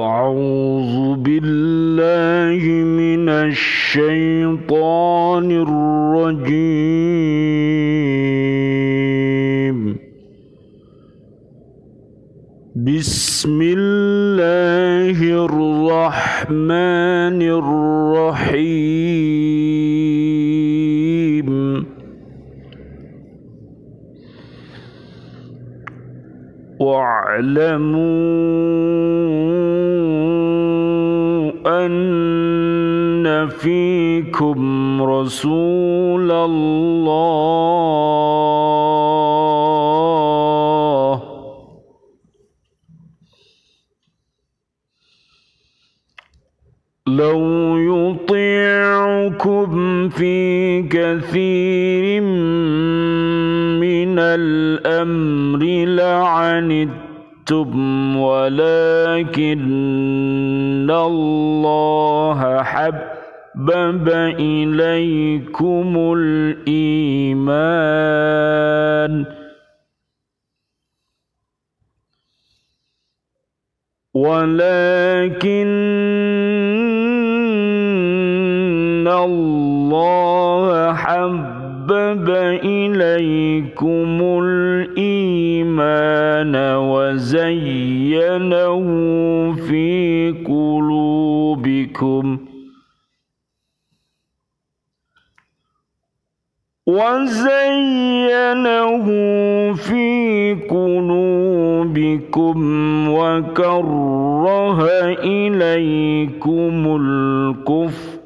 أعوذ بالله من الشيطان الرجيم. بسم الله الرحمن الرحيم. واعلموا أن فيكم رسول الله لو يطيعكم في كثير من الأمر لعنتم ولكن الله حبب إليكم الإيمان الله حبب إليكم الإيمان وزينه في قلوبكم وكره إليكم الكفر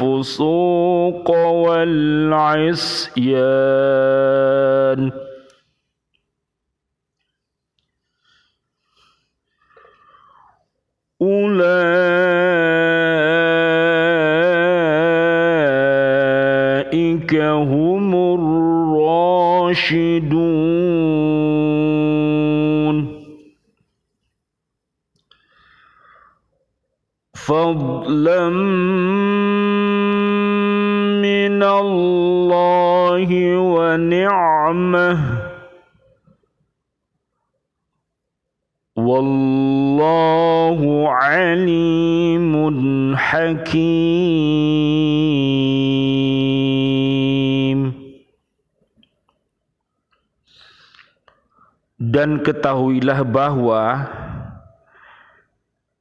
والفسوق والعصيان أولئك هم الراشدون فضلا من الله ونعمه والله عليم حكيم. Dan ketahuilah bahwa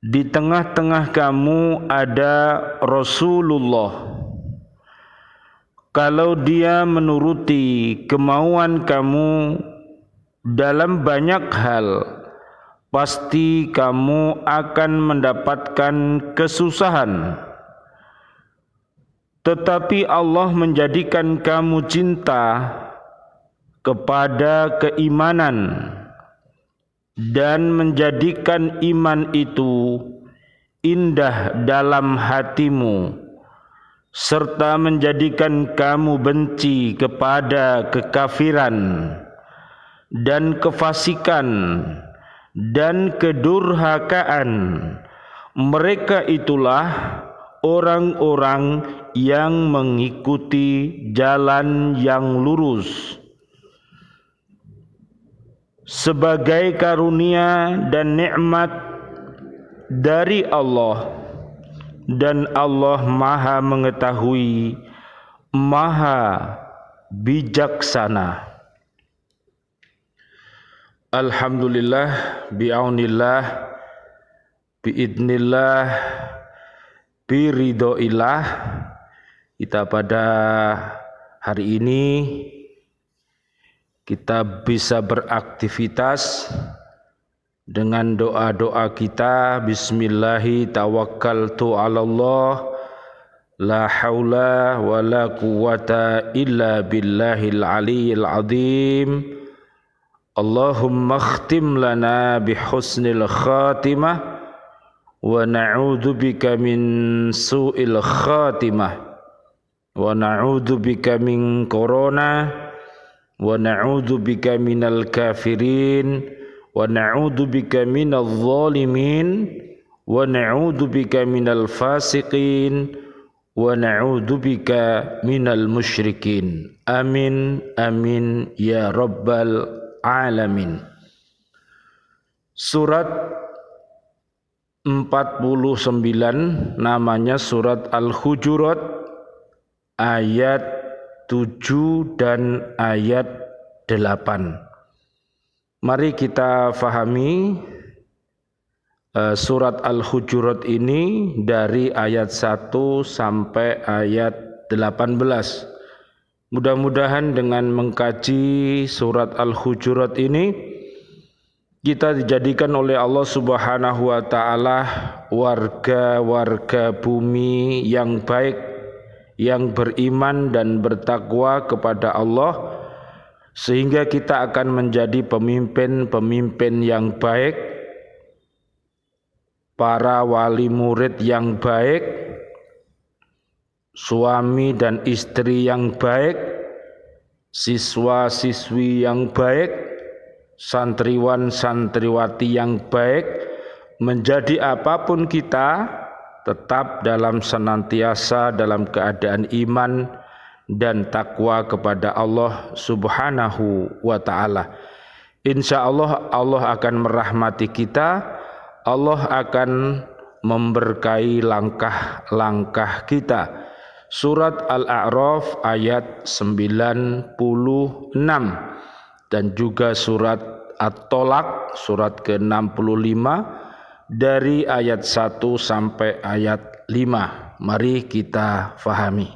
di tengah-tengah kamu ada Rasulullah. Kalau dia menuruti kemauan kamu dalam banyak hal, pasti kamu akan mendapatkan kesusahan. Tetapi Allah menjadikan kamu cinta kepada keimanan dan menjadikan iman itu indah dalam hatimu, serta menjadikan kamu benci kepada kekafiran dan kefasikan dan kedurhakaan. Mereka itulah orang-orang yang mengikuti jalan yang lurus. Sebagai karunia dan nikmat dari Allah, dan Allah Maha mengetahui, Maha bijaksana. Alhamdulillah, bi'aunillah, biidnillah, biridhoillah, kita pada hari ini kita bisa beraktivitas dengan doa-doa kita. Bismillahi tawakkaltu 'alallah la haula wala quwwata illa billahil aliyyil azim. Allahumma khtim lana bihusnil khatimah wa na'udzu bika min su'il khatimah wa na'udzu bika min corona wa na'udzu bika minal kafirin wa na'udzu bika minadh dhalimin wa na'udzu bika minal fasiqin wa na'udzu bika minal musyrikin. Amin amin ya rabbal alamin. Surat namanya surat Al-Hujurat ayat 7 dan ayat 8. Mari kita fahami surat Al-Hujurat ini dari ayat 1 sampai ayat 18. Mudah-mudahan dengan mengkaji surat Al-Hujurat ini kita dijadikan oleh Allah Subhanahu wa taala warga-warga bumi yang baik, yang beriman dan bertakwa kepada Allah, sehingga kita akan menjadi pemimpin-pemimpin yang baik, para wali murid yang baik, suami dan istri yang baik, siswa-siswi yang baik, santriwan-santriwati yang baik. Menjadi apapun kita, tetap dalam senantiasa dalam keadaan iman dan takwa kepada Allah Subhanahu wa ta'ala. Insya Allah, Allah akan merahmati kita, Allah akan memberkahi langkah-langkah kita. Surat Al-A'raf ayat 96 dan juga surat At-Tolak surat ke-65 dari ayat 1 sampai ayat 5. Mari kita fahami.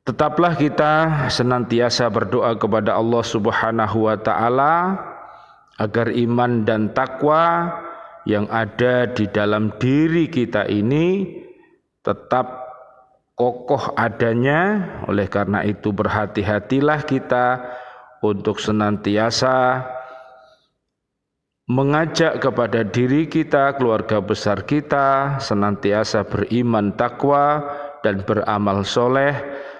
Tetaplah kita senantiasa berdoa kepada Allah Subhanahu wa taala agar iman dan takwa yang ada di dalam diri kita ini tetap kokoh adanya. Oleh karena itu berhati-hatilah kita untuk senantiasa mengajak kepada diri kita, keluarga besar kita, senantiasa beriman takwa dan beramal soleh,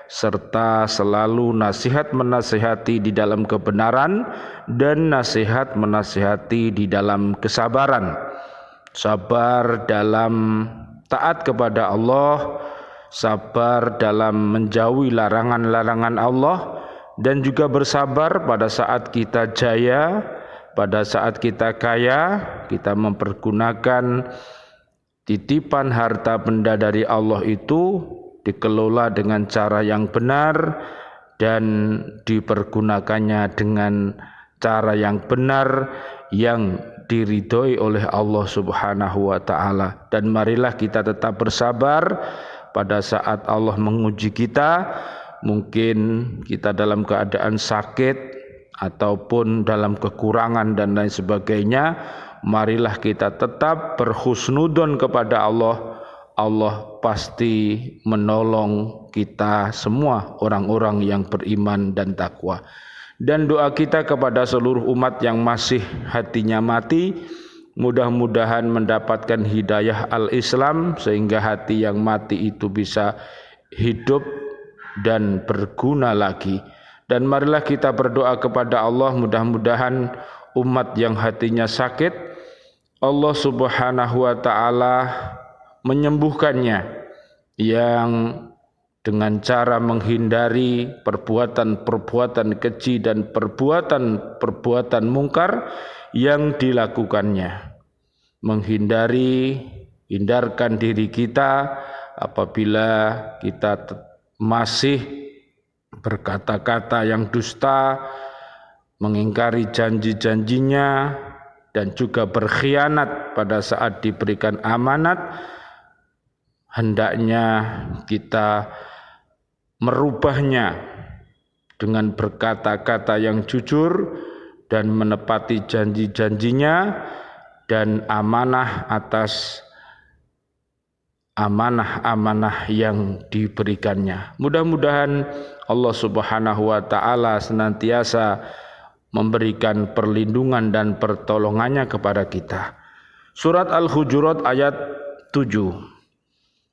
serta selalu nasihat menasihati di dalam kebenaran dan nasihat menasihati di dalam kesabaran. Sabar dalam taat kepada Allah, sabar dalam menjauhi larangan-larangan Allah, dan juga bersabar pada saat kita jaya, pada saat kita kaya, kita mempergunakan titipan harta benda dari Allah itu dikelola dengan cara yang benar dan dipergunakannya dengan cara yang benar yang diridhoi oleh Allah Subhanahu wa taala. Dan marilah kita tetap bersabar pada saat Allah menguji kita. Mungkin kita dalam keadaan sakit ataupun dalam kekurangan dan lain sebagainya, marilah kita tetap berhusnudon kepada Allah. Allah pasti menolong kita semua, orang-orang yang beriman dan takwa. Dan doa kita kepada seluruh umat yang masih hatinya mati, mudah-mudahan mendapatkan hidayah al-Islam sehingga hati yang mati itu bisa hidup dan berguna lagi. Dan marilah kita berdoa kepada Allah, mudah-mudahan umat yang hatinya sakit, Allah Subhanahu wa ta'ala menyembuhkannya, yang dengan cara menghindari perbuatan-perbuatan keji dan perbuatan-perbuatan mungkar yang dilakukannya. Hindarkan diri kita apabila kita masih berkata-kata yang dusta, mengingkari janji-janjinya, dan juga berkhianat pada saat diberikan amanat. Hendaknya kita merubahnya dengan berkata-kata yang jujur dan menepati janji-janjinya dan amanah atas amanah-amanah yang diberikannya. Mudah-mudahan Allah Subhanahu wa ta'ala senantiasa memberikan perlindungan dan pertolongannya kepada kita. Surat Al-Hujurat ayat 7.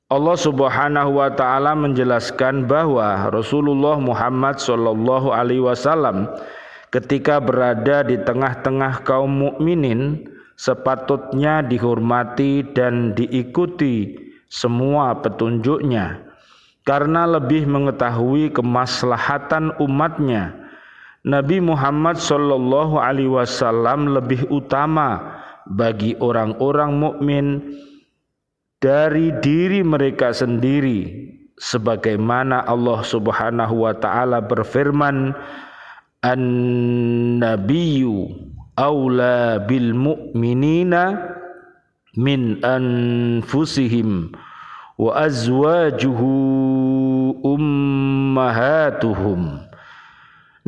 Allah Subhanahu wa ta'ala menjelaskan bahwa Rasulullah Muhammad sallallahu alaihi wasallam ketika berada di tengah-tengah kaum mukminin sepatutnya dihormati dan diikuti semua petunjuknya, karena lebih mengetahui kemaslahatan umatnya. Nabi Muhammad sallallahu alaihi wasallam lebih utama bagi orang-orang mukmin dari diri mereka sendiri, sebagaimana Allah Subhanahu wa taala berfirman, "An-nabiyyu aula bil mu'minina min anfusihim wa azwajuhu ummahatuhum."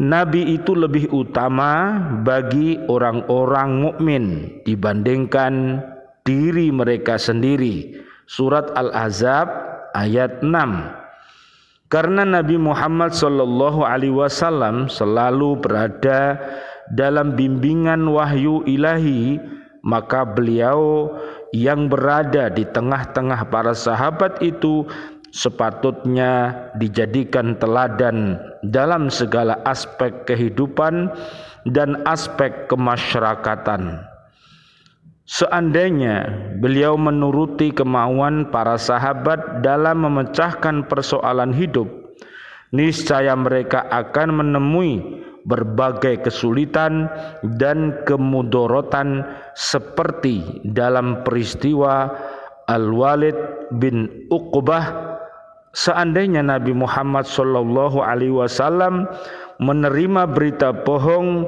Nabi itu lebih utama bagi orang-orang mukmin dibandingkan diri mereka sendiri. Surat Al-Ahzab ayat 6. Karena Nabi Muhammad sallallahu alaihi wasallam selalu berada dalam bimbingan wahyu ilahi, maka beliau yang berada di tengah-tengah para sahabat itu sepatutnya dijadikan teladan dalam segala aspek kehidupan dan aspek kemasyarakatan. Seandainya beliau menuruti kemauan para sahabat dalam memecahkan persoalan hidup, niscaya mereka akan menemui berbagai kesulitan dan kemudorotan seperti dalam peristiwa Al-Walid bin Uqbah. Seandainya Nabi Muhammad sallallahu alaihi wasallam menerima berita bohong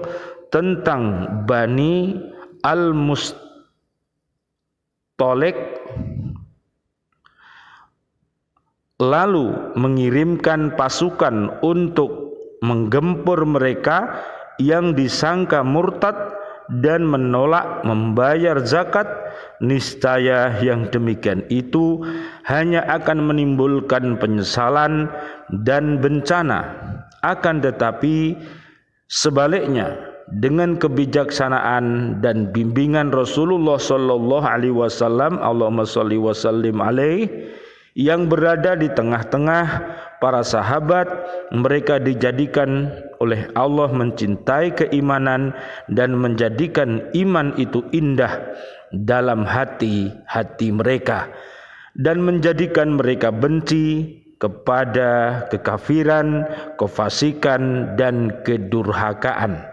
tentang Bani Al-Mustalik lalu mengirimkan pasukan untuk menggempur mereka yang disangka murtad dan menolak membayar zakat, niscaya yang demikian itu hanya akan menimbulkan penyesalan dan bencana. Akan tetapi sebaliknya, dengan kebijaksanaan dan bimbingan Rasulullah sallallahu alaihi wasallam, Allahumma shalli wa sallim alaihi, yang berada di tengah-tengah para sahabat, mereka dijadikan oleh Allah mencintai keimanan dan menjadikan iman itu indah dalam hati-hati mereka dan menjadikan mereka benci kepada kekafiran, kefasikan dan kedurhakaan.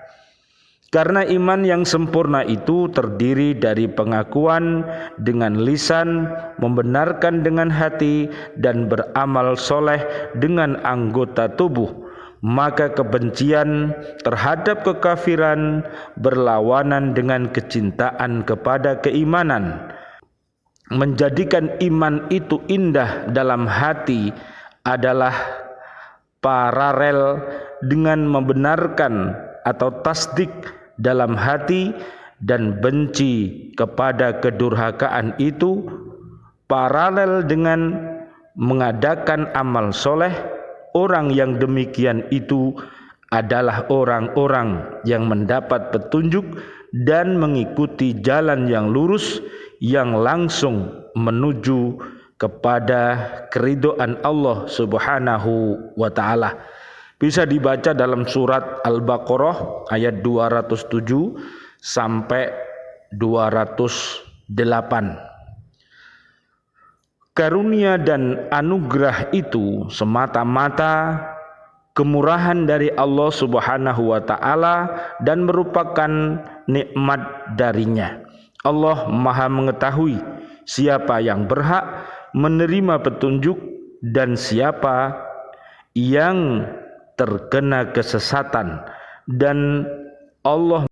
Karena iman yang sempurna itu terdiri dari pengakuan dengan lisan, membenarkan dengan hati, dan beramal soleh dengan anggota tubuh, maka kebencian terhadap kekafiran berlawanan dengan kecintaan kepada keimanan. Menjadikan iman itu indah dalam hati adalah paralel dengan membenarkan atau tasdik dalam hati, dan benci kepada kedurhakaan itu paralel dengan mengadakan amal soleh. Orang yang demikian itu adalah orang-orang yang mendapat petunjuk dan mengikuti jalan yang lurus yang langsung menuju kepada keridhaan Allah Subhanahu wa ta'ala. Bisa dibaca dalam surat Al-Baqarah ayat 207 sampai 208. Karunia dan anugerah itu semata-mata kemurahan dari Allah Subhanahu wa ta'ala dan merupakan nikmat darinya. Allah Maha mengetahui siapa yang berhak menerima petunjuk dan siapa yang terkena kesesatan, dan Allah